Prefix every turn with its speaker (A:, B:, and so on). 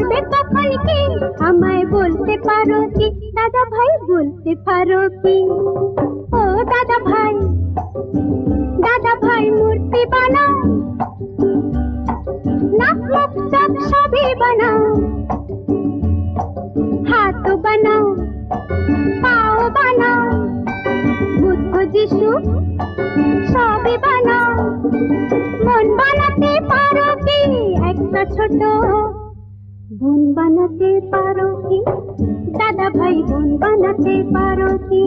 A: করবে কখন কি আমায় বলতে পারো কি দাদা ভাই বলতে পারো কি ও দাদা ভাই মূর্তি বানাও নাক মুখ চোখ সবই বানাও হাত বানাও পাও বানাও বুদ্ধ যিশু সবই বানাও মন বানাতে পারো কি একটা ছোট বোন বানাতে পারো কি দাদা ভাই বোন বানাতে পারো কি